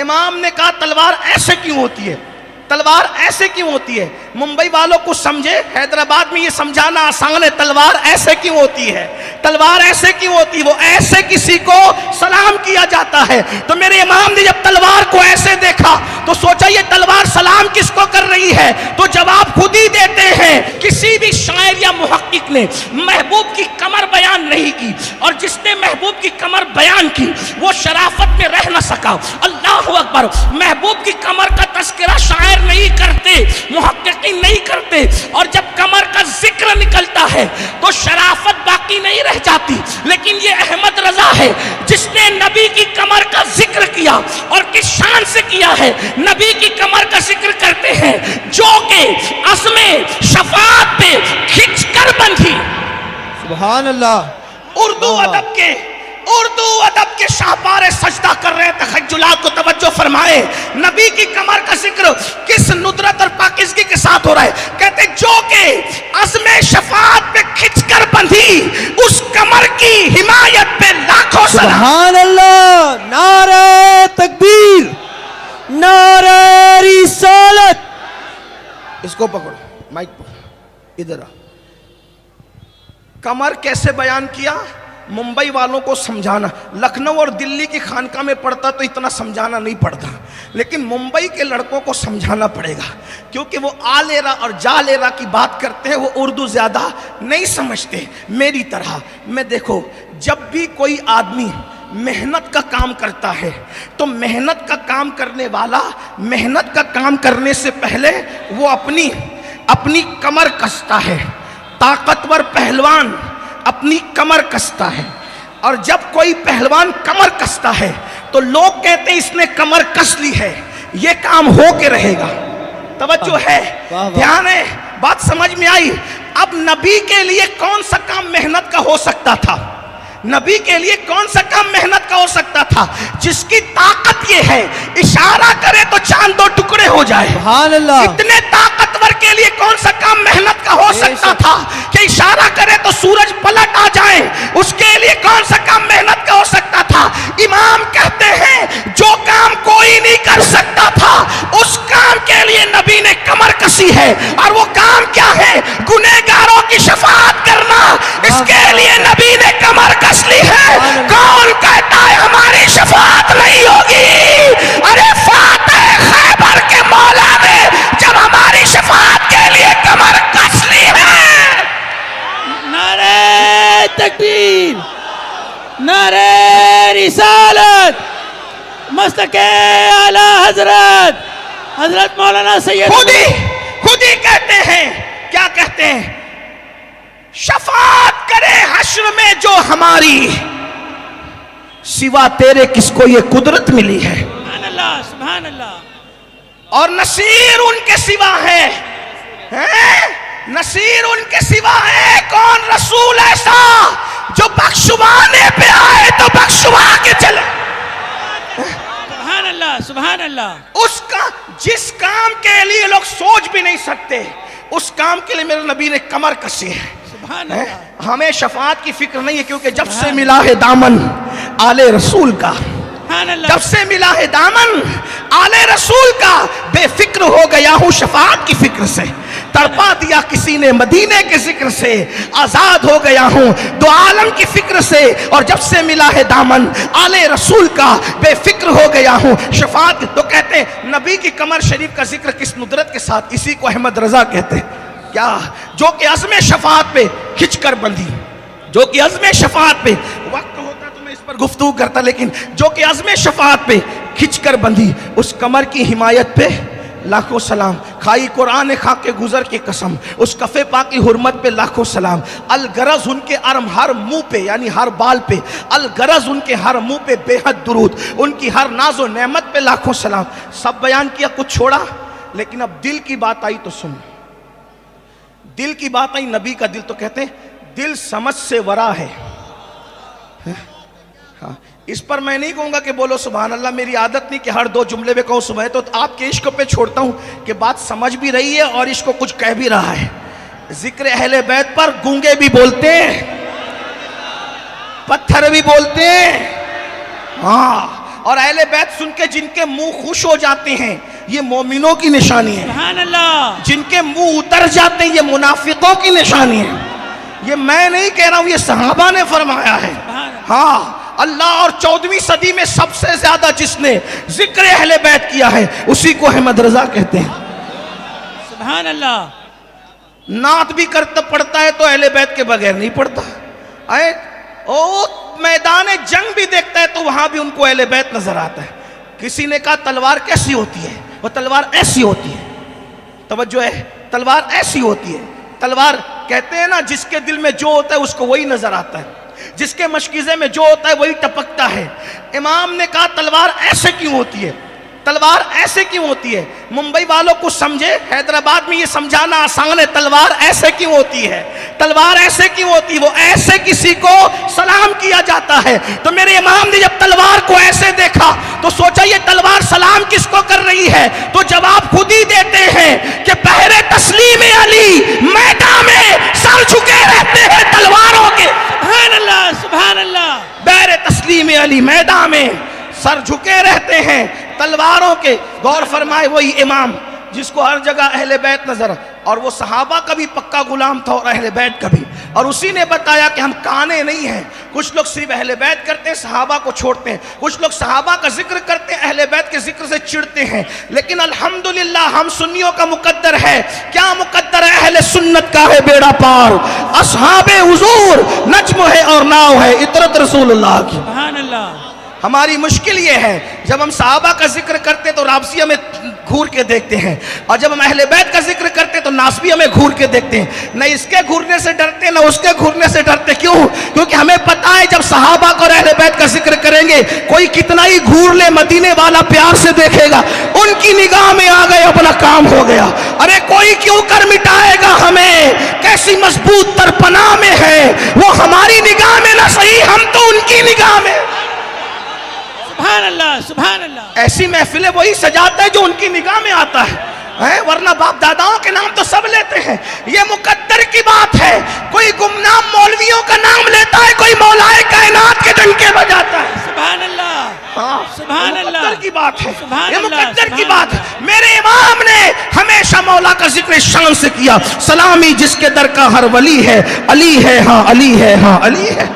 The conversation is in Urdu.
امام نے کہا تلوار ایسے کیوں ہوتی ہے؟ تلوار ایسے کیوں ہوتی ہے؟ ممبئی والوں کو سمجھے، حیدرآباد میں یہ سمجھانا آسان ہے، تلوار ایسے کیوں ہوتی ہے؟ تلوار ایسے کیوں ہوتی ہے؟ وہ ایسے کسی کو سلام کیا جاتا ہے۔ تو میرے امام نے جب تلوار کو ایسے دیکھا تو سوچا یہ تلوار سلام کس کو کر رہی ہے؟ تو جواب خود ہی دیتے ہیں، کسی بھی شاعر یا محقق نے محبوب کی کمر بیان نہیں کی، اور جس نے محبوب کی کمر بیان کی وہ شرافت میں رہ نہ سکا۔ اللہ اکبر! محبوب کی کمر کا تذکرہ شاعر نہیں کرتے، محققین نہیں کرتے، اور جب کمر کا ذکر نکلتا ہے تو شرافت باقی نہیں رہ جاتی۔ لیکن یہ احمد رضا ہے جس نے نبی کی کمر کا ذکر کیا، اور کس شان سے کیا ہے؟ نبی کی کمر کا ذکر کرتے ہیں جو کہ عزم شفاعت پہ کھچ کر بندھی۔ سبحان اللہ۔ اردو ادب کے شاہپار سجدہ کر رہے ہیں، تخجلات کو توجہ فرمائے۔ نبی کی کمر کا ذکر کس ندرت اور پاکیزگی کے ساتھ ہو رہا ہے؟ کہتے جو کہ عزم شفاعت پہ کھچ کر بندھی، اس کمر کی حمایت پہ لاکھوں سلام۔ سبحان اللہ۔ نعرہ تکبیر، نعرہ رسالت۔ اس کو پکڑو، مائک پکڑو، ادھر آ۔ کمر کیسے بیان کیا؟ ممبئی والوں کو سمجھانا، لکھنؤ اور دلی کی خانقاہ میں پڑھتا تو اتنا سمجھانا نہیں پڑتا، لیکن ممبئی کے لڑکوں کو سمجھانا پڑے گا، کیونکہ وہ آلیرا اور جالیرا کی بات کرتے ہیں، وہ اردو زیادہ نہیں سمجھتے میری طرح۔ میں دیکھو، جب بھی کوئی آدمی محنت کا کام کرتا ہے تو محنت کا کام کرنے والا محنت کا کام کرنے سے پہلے وہ اپنی کمر کستا ہے۔ طاقتور پہلوان اپنی کمر کستا ہے، اور جب کوئی پہلوان کمر کستا ہے تو لوگ کہتے ہیں اس نے کمر کس لی ہے، یہ کام ہو کے رہے گا۔ توجہ ہے، دھیان ہے، بات سمجھ میں آئی؟ اب نبی کے لیے کون سا کام محنت کا ہو سکتا تھا؟ نبی کے لیے کون سا کام محنت کا ہو سکتا تھا؟ جس کی طاقت یہ ہے اشارہ کرے تو چاند دو ٹکڑے ہو جائے۔ سبحان اللہ۔ اتنے طاقتور کے لیے کون سا کام محنت کا ہو سکتا تھا کہ اشارہ کرے تو سورج پلٹ آ جائے؟ اس کے لیے کون سا کام محنت کا ہو سکتا تھا؟ امام کہتے ہیں جو کام کوئی نہیں کر سکتا تھا اس کام کے لیے نبی نے کمر کسی ہے، اور وہ کام کیا ہے؟ گنہگاروں کی شفاعت کرنا۔ اس کے لیے نبی نے کمر کس لی ہے۔ کون کہتا ہے ہماری شفاعت نہیں ہوگی؟ ارے فاتح خیبر کے مولا نے جب ہماری شفاعت کے لیے کمر کس لی ہے۔ نعرہ تکبیر، نعرہ رسالت، مستق اعلی حضرت مولانا سید خود ہی کہتے ہیں، کیا کہتے ہیں؟ شفاعت کرے حشر میں جو ہماری، سوا تیرے کس کو یہ قدرت ملی ہے؟ سبحان اللہ، سبحان اللہ۔ اور نصیر ان کے سوا ہے، نصیر ان کے سوا ہے کون؟ رسول ایسا جو بخشوانے پہ آئے تو بخشوا کے چلے۔ سبحان اللہ، سبحان اللہ۔ اس کا جس کام کے لیے لوگ سوچ بھی نہیں سکتے، اس کام کے لیے میرے نبی نے کمر کسی ہے۔ سبحان اللہ۔ ہمیں شفاعت کی فکر نہیں ہے، کیونکہ جب سے ملا ہے دامن آل رسول کا، جب سے ملا ہے دامن آل رسول کا، بے فکر ہو گیا ہوں شفاعت کی فکر سے۔ تڑپا دیا کسی نے مدینے کے ذکر سے، آزاد ہو گیا ہوں دو عالم کی فکر سے، اور جب سے ملا ہے دامن آل رسول کا، بے فکر ہو گیا ہوں شفاعت۔ تو کہتے ہیں نبی کی کمر شریف کا ذکر کس ندرت کے ساتھ؟ اسی کو احمد رضا کہتے ہیں، کیا؟ جو کہ عزم شفاعت پہ کھچ کر بندھی، جو کہ عزم شفاعت پہ، وقت ہوتا تو میں اس پر گفتگو کرتا، لیکن جو کہ عزم شفاعت پہ کھچ کر بندھی، اس کمر کی حمایت پہ لاکھوں سلام۔ کھائی قرآن خاک کے گزر کی قسم، اس کفے پاک کی حرمت پہ لاکھوں سلام۔ الغرض ان کے ہر منہ پہ، یعنی ہر بال پہ، الغرض ان کے ہر منہ پہ بے حد درود، ان کی ہر ناز و نعمت پہ لاکھوں سلام۔ سب بیان کیا، کچھ چھوڑا، لیکن اب دل کی بات آئی تو سن۔ دل کی بات آئی، نبی کا دل، تو کہتے ہیں دل سمجھ سے ورا ہے۔ ہاں، اس پر میں نہیں کہوں گا کہ بولو سبحان اللہ، میری عادت نہیں کہ ہر دو جملے میں کہوں سبحان، تو آپ کے عشق پہ چھوڑتا ہوں کہ بات سمجھ بھی رہی ہے اور عشق کو کچھ کہہ بھی رہا ہے۔ ذکر اہل بیت پر گونگے بھی بولتے ہیں، پتھر بھی بولتے ہیں، ہاں اور اہل بیت سن کے جن کے منہ خوش ہو جاتے ہیں یہ مومنوں کی نشانی ہے، سبحان اللہ، جن کے منہ اتر جاتے ہیں یہ منافقوں کی نشانی ہے۔ یہ میں نہیں کہہ رہا ہوں، یہ صحابہ نے فرمایا ہے۔ ہاں، اللہ اور 14ویں صدی میں سب سے زیادہ جس نے ذکر اہل بیت کیا ہے اسی کو احمد رضا کہتے ہیں۔ سبحان اللہ، نعت بھی کرتا پڑتا ہے تو اہل بیت کے بغیر نہیں پڑتا، او میدان جنگ بھی دیکھتا ہے تو وہاں بھی ان کو اہل بیت نظر آتا ہے۔ کسی نے کہا تلوار کیسی ہوتی ہے؟ وہ تلوار ایسی ہوتی ہے، توجہ ہے، تلوار ایسی ہوتی ہے۔ تلوار کہتے ہیں نا جس کے دل میں جو ہوتا ہے اس کو وہی نظر آتا ہے، جس کے مشکیزے میں جو ہوتا ہے وہی ٹپکتا ہے۔ امام نے کہا تلوار ایسے کیوں ہوتی ہے؟ تلوار ایسے کیوں ہوتی ہے؟ ممبئی والوں کو سمجھے، حیدرآباد میں یہ سمجھانا آسان ہے، تلوار ایسے کیوں ہوتی ہے؟ تلوار ایسے کیوں ہوتی ہے؟ وہ ایسے کسی کو سلام کیا جاتا ہے۔ تو میرے امام نے جب تلوار کو ایسے دیکھا تو سوچا یہ تلوار سلام کس کو کر رہی ہے؟ تو جواب خود ہی دیتے ہیں کہ پہرے تسلیم علی میدان میں سر جھکے رہتے ہیں تلواروں کے۔ سبحان اللہ، سبحان اللہ، بیر تسلیم علی میدان میں سر جھکے رہتے ہیں تلواروں کے۔ غور فرمائے وہی امام جس کو ہر جگہ اہل بیت نظر، اور وہ صحابہ کا بھی پکا غلام تھا اور اہل بیت کا بھی، اور اسی نے بتایا کہ ہم کانے نہیں ہیں۔ کچھ لوگ صرف اہل بیت کرتے ہیں، صحابہ کو چھوڑتے ہیں، کچھ لوگ صحابہ کا ذکر کرتے ہیں، اہل بیت کے ذکر سے چڑھتے ہیں، لیکن الحمدللہ ہم سنیوں کا مقدر ہے۔ کیا مقدر ہے؟ اہل سنت کا ہے بیڑا پار، اصحاب حضور نجم ہے اور ناؤ ہے اطرت رسول اللہ کی۔ سبحان اللہ، ہماری مشکل یہ ہے جب ہم صحابہ کا ذکر کرتے تو رابطی ہمیں گھور کے دیکھتے ہیں، اور جب ہم اہل بیت کا ذکر کرتے تو ناسبی ہمیں گھور کے دیکھتے ہیں۔ نہ اس کے گھورنے سے ڈرتے نہ اس کے گھورنے سے ڈرتے۔ کیوں؟ کیونکہ ہمیں پتا ہے جب صحابہ کو اور اہل بیت کا ذکر کریں گے کوئی کتنا ہی گھور لے مدینے والا پیار سے دیکھے گا، ان کی نگاہ میں آ گئے اپنا کام ہو گیا۔ ارے کوئی کیوں کر مٹائے گا ہمیں، کیسی مضبوط ترپنا میں ہے وہ ہماری نگاہ میں نہ صحیح ہم تو ان کی نگاہ میں۔ سبحان اللہ، سبحان اللہ، ایسی محفلیں وہی سجاتا ہے جو ان کی نگاہ میں آتا ہے، ورنہ باپ داداؤں کے نام تو سب لیتے ہیں۔ یہ مقدر کی بات ہے، کوئی گمنام مولویوں کا نام لیتا ہے، کوئی مولائے کائنات کے ڈنکے بجاتا ہے۔ سبحان اللہ، سبحان اللہ، مقدر کی بات ہے، سبحان یہ اللہ، مقدر کی سبحان بات ہے۔ اللہ۔ میرے امام نے ہمیشہ مولا کا ذکر شان سے کیا، سلامی جس کے در کا ہر ولی ہے، علی ہے ہاں علی ہے ہاں علی ہے۔